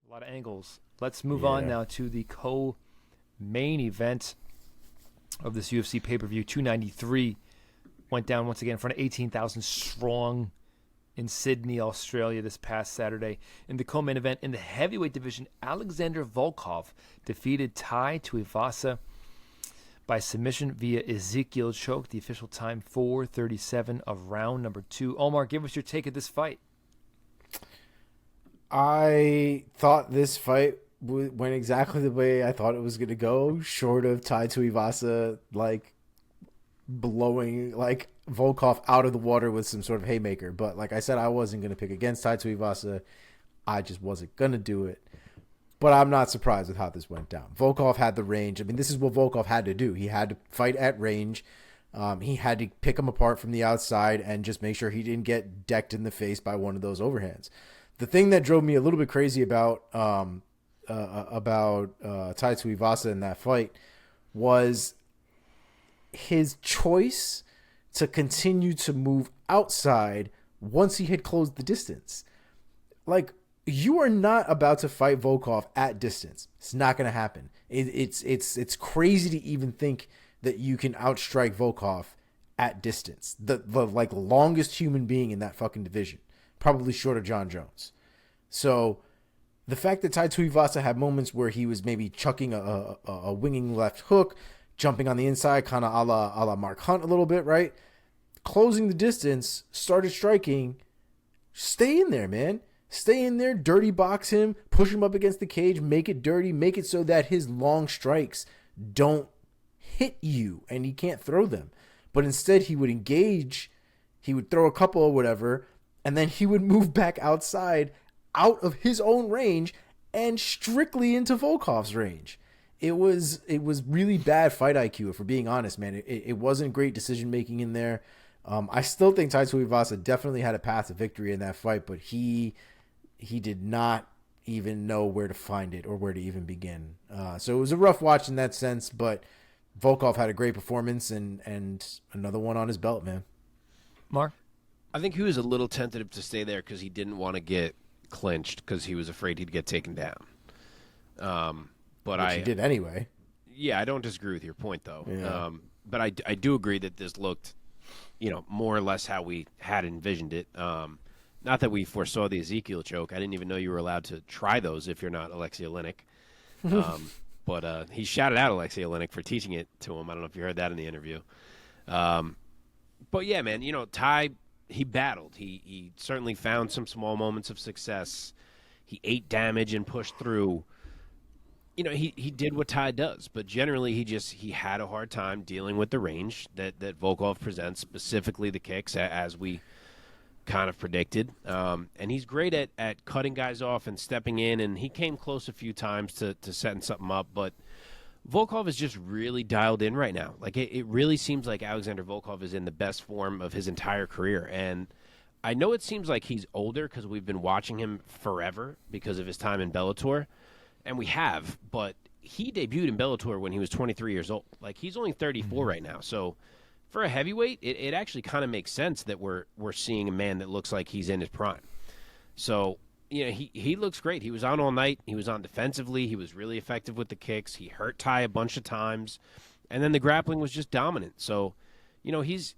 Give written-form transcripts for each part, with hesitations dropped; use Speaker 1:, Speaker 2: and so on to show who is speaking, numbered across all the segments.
Speaker 1: A lot of angles. Let's move on now to the co-main event of this UFC pay-per-view. 293 went down once again in front of 18,000 strong in Sydney, Australia this past Saturday. In the co-main event in the heavyweight division, Alexander Volkov defeated Tai Tuivasa by submission via Ezekiel choke. The official time 4:37 of round number 2. Omar, give us your take of this fight.
Speaker 2: I thought this fight went exactly the way I thought it was going to go, short of Tai Tuivasa blowing Volkov out of the water with some sort of haymaker. But like I said, I wasn't going to pick against Tai Tuivasa. I just wasn't going to do it. But I'm not surprised with how this went down. Volkov had the range. I mean, this is what Volkov had to do. He had to fight at range. He had to pick him apart from the outside and just make sure he didn't get decked in the face by one of those overhands. The thing that drove me a little bit crazy about Tai Tuivasa in that fight was his choice to continue to move outside once he had closed the distance. Like, you are not about to fight Volkov at distance. It's not going to happen. It's crazy to even think that you can outstrike Volkov at distance. The longest human being in that fucking division. Probably short of John Jones. So the fact that Tai Tuivasa had moments where he was maybe chucking a winging left hook, jumping on the inside, kind of a la Mark Hunt a little bit, right? Closing the distance, started striking. Stay in there, man. Stay in there, dirty box him, push him up against the cage, make it dirty, make it so that his long strikes don't hit you and he can't throw them. But instead he would engage, he would throw a couple or whatever, and then he would move back outside out of his own range and strictly into Volkov's range. It was really bad fight IQ, if we're being honest, man. It wasn't great decision making in there. I still think Tai Tuivasa definitely had a path to victory in that fight, but he did not even know where to find it or where to even begin. So it was a rough watch in that sense, but Volkov had a great performance and another one on his belt, man.
Speaker 1: Mark?
Speaker 3: I think he was a little tentative to stay there because he didn't want to get clinched because he was afraid he'd get taken down. But
Speaker 2: he did anyway.
Speaker 3: Yeah, I don't disagree with your point, though.
Speaker 2: Yeah.
Speaker 3: But I do agree that this looked, more or less how we had envisioned it. Not that we foresaw the Ezekiel choke. I didn't even know you were allowed to try those if you're not Alexei Oleinik. But he shouted out Alexei Oleinik for teaching it to him. I don't know if you heard that in the interview. But yeah, man, Tai, he battled. He certainly found some small moments of success. He ate damage and pushed through. He did what Tai does, but generally he had a hard time dealing with the range that Volkov presents, specifically the kicks, as we kind of predicted. And he's great at cutting guys off and stepping in, and he came close a few times to setting something up, but Volkov is just really dialed in right now. Like, it really seems like Alexander Volkov is in the best form of his entire career, and I know it seems like he's older because we've been watching him forever because of his time in Bellator, and we have, but he debuted in Bellator when he was 23 years old. Like, he's only 34 right now, so for a heavyweight, it actually kind of makes sense that we're seeing a man that looks like he's in his prime. So, he looks great. He was on all night. He was on defensively. He was really effective with the kicks. He hurt Tai a bunch of times, and then the grappling was just dominant. So, he's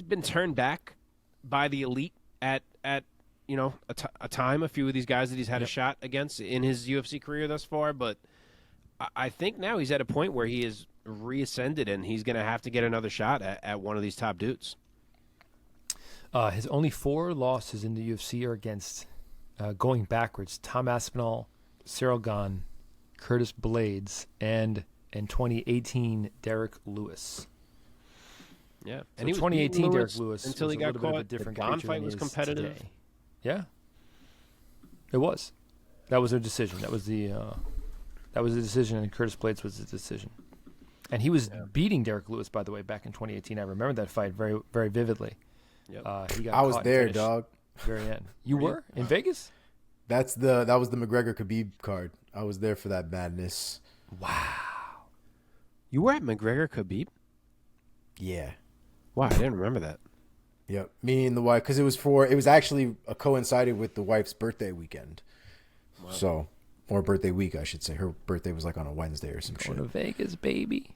Speaker 3: been turned back by the elite at a time. A few of these guys that he's had a shot against in his UFC career thus far, but I think now he's at a point where he is reascended, and he's going to have to get another shot at one of these top dudes.
Speaker 1: His only 4 losses in the UFC are against, going backwards, Tom Aspinall, Cyril Gane, Curtis Blades, and in 2018, Derek Lewis.
Speaker 3: Yeah,
Speaker 1: So
Speaker 3: and he was
Speaker 1: 2018 Derek Lewis
Speaker 3: until he
Speaker 1: was
Speaker 3: got
Speaker 1: a little bit of a
Speaker 3: caught.
Speaker 1: different
Speaker 3: The Gane
Speaker 1: creature
Speaker 3: fight
Speaker 1: than he
Speaker 3: was
Speaker 1: is
Speaker 3: competitive.
Speaker 1: today. Yeah, it was. That was a decision. That was the decision, and Curtis Blades was the decision. And he was beating Derek Lewis, by the way, back in 2018. I remember that fight very, very vividly.
Speaker 3: Yep.
Speaker 1: He got
Speaker 2: I was
Speaker 1: caught and
Speaker 2: there,
Speaker 1: finished
Speaker 2: dog.
Speaker 1: Very end. You were in Vegas?
Speaker 2: That was the McGregor Khabib card. I was there for that madness.
Speaker 1: Wow.
Speaker 3: You were at McGregor Khabib?
Speaker 2: Yeah.
Speaker 3: Wow, I didn't remember that.
Speaker 2: Yep. Me and the wife, because it was actually coincided with the wife's birthday weekend. Wow. So or birthday week, I should say. Her birthday was like on a Wednesday or some
Speaker 1: Going
Speaker 2: shit.
Speaker 1: to Vegas, baby.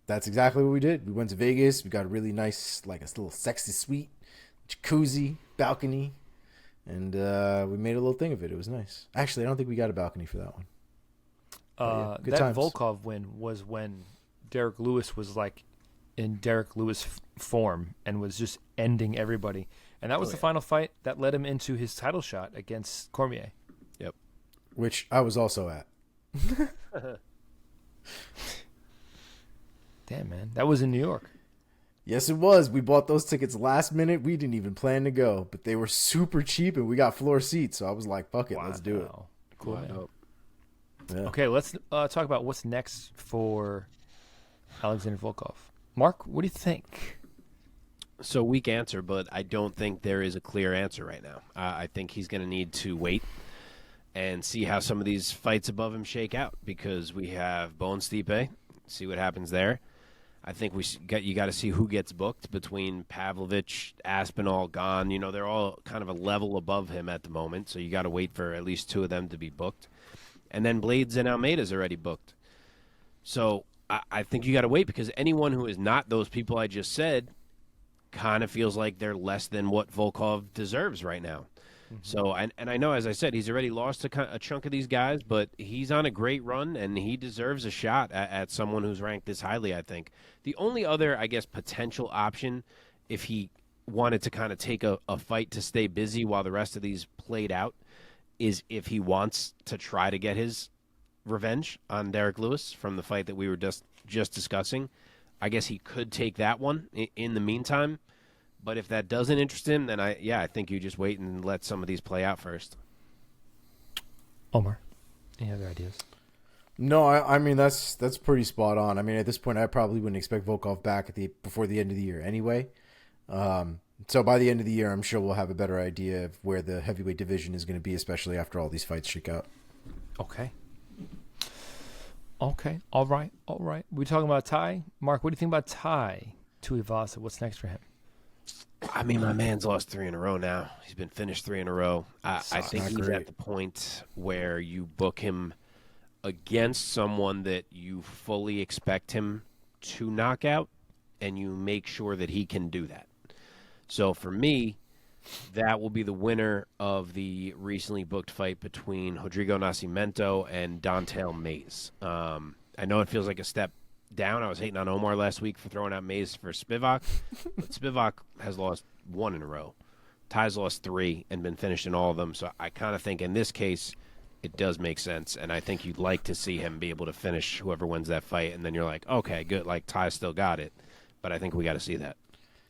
Speaker 2: That's exactly what we did. We went to Vegas. We got a really nice, like a little sexy suite, jacuzzi, balcony, and we made a little thing of it. It was nice. Actually, I don't think we got a balcony for that one. Yeah, good
Speaker 1: That
Speaker 2: times.
Speaker 1: Volkov win was when Derek Lewis was like in Derek Lewis form and was just ending everybody. And that was the final fight that led him into his title shot against Cormier.
Speaker 3: Yep.
Speaker 2: Which I was also at.
Speaker 1: Damn, man. That was in New York.
Speaker 2: Yes, it was. We bought those tickets last minute. We didn't even plan to go, but they were super cheap and we got floor seats. So I was like, fuck it, let's do it.
Speaker 1: Cool,
Speaker 3: Wow.
Speaker 1: man.
Speaker 2: Yeah.
Speaker 1: Okay, let's talk about what's next for Alexander Volkov. Mark, what do you think?
Speaker 3: So weak answer, but I don't think there is a clear answer right now. I think he's going to need to wait and see how some of these fights above him shake out because we have Bo and Stipe. See what happens there. I think you got to see who gets booked between Pavlovich, Aspinall, Gane. You know, they're all kind of a level above him at the moment, so you got to wait for at least two of them to be booked. And then Blades and Almeida's already booked. So I think you got to wait because anyone who is not those people I just said kind of feels like they're less than what Volkov deserves right now. Mm-hmm. So, and I know, as I said, he's already lost a chunk of these guys, but he's on a great run, and he deserves a shot at someone who's ranked this highly, I think. The only other, I guess, potential option, if he wanted to kind of take a fight to stay busy while the rest of these played out, is if he wants to try to get his revenge on Derek Lewis from the fight that we were just discussing. I guess he could take that one in the meantime. But if that doesn't interest him, then I think you just wait and let some of these play out first.
Speaker 1: Omar, any other ideas?
Speaker 2: No, I mean that's pretty spot on. I mean, at this point, I probably wouldn't expect Volkov back before the end of the year anyway. So by the end of the year, I'm sure we'll have a better idea of where the heavyweight division is going to be, especially after all these fights shake out.
Speaker 1: Okay. All right. We're talking about Ty. Mark, what do you think about Ty Tuivasa? What's next for him?
Speaker 3: I mean, my man's lost 3 in a row now. He's been finished 3 in a row. I think he's
Speaker 2: great.
Speaker 3: at the point where you book him against someone that you fully expect him to knock out, and you make sure that he can do that. So for me, that will be the winner of the recently booked fight between Rodrigo Nascimento and Don'Tale Mayes. I know it feels like a step down. I was hating on Omar last week for throwing out Mayes for Spivak, but Spivak has lost 1 in a row. Ty's lost 3 and been finished in all of them. So I kind of think in this case, it does make sense, and I think you'd like to see him be able to finish whoever wins that fight, and then you're like, okay, good, like Ty still got it, but I think we got to see that.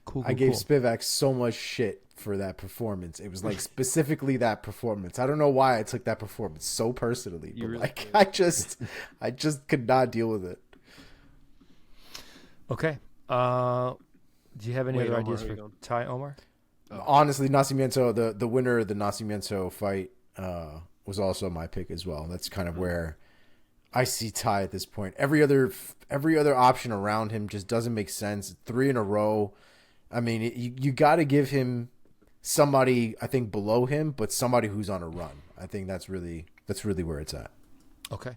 Speaker 1: Cool.
Speaker 2: I gave Spivak so much shit for that performance. It was like specifically that performance. I don't know why I took that performance so personally, but
Speaker 3: really
Speaker 2: like I just could not deal with it.
Speaker 1: Okay. Do you have any
Speaker 3: Wait,
Speaker 1: other
Speaker 3: Omar,
Speaker 1: ideas
Speaker 3: how you
Speaker 1: for
Speaker 3: going?
Speaker 1: Ty, Omar?
Speaker 2: Honestly, Nascimento, the winner of the Nascimento fight was also my pick as well. That's kind of where I see Ty at this point. Every other option around him just doesn't make sense. 3 in a row. I mean, you got to give him somebody, I think, below him, but somebody who's on a run. I think that's really where it's at.
Speaker 1: Okay.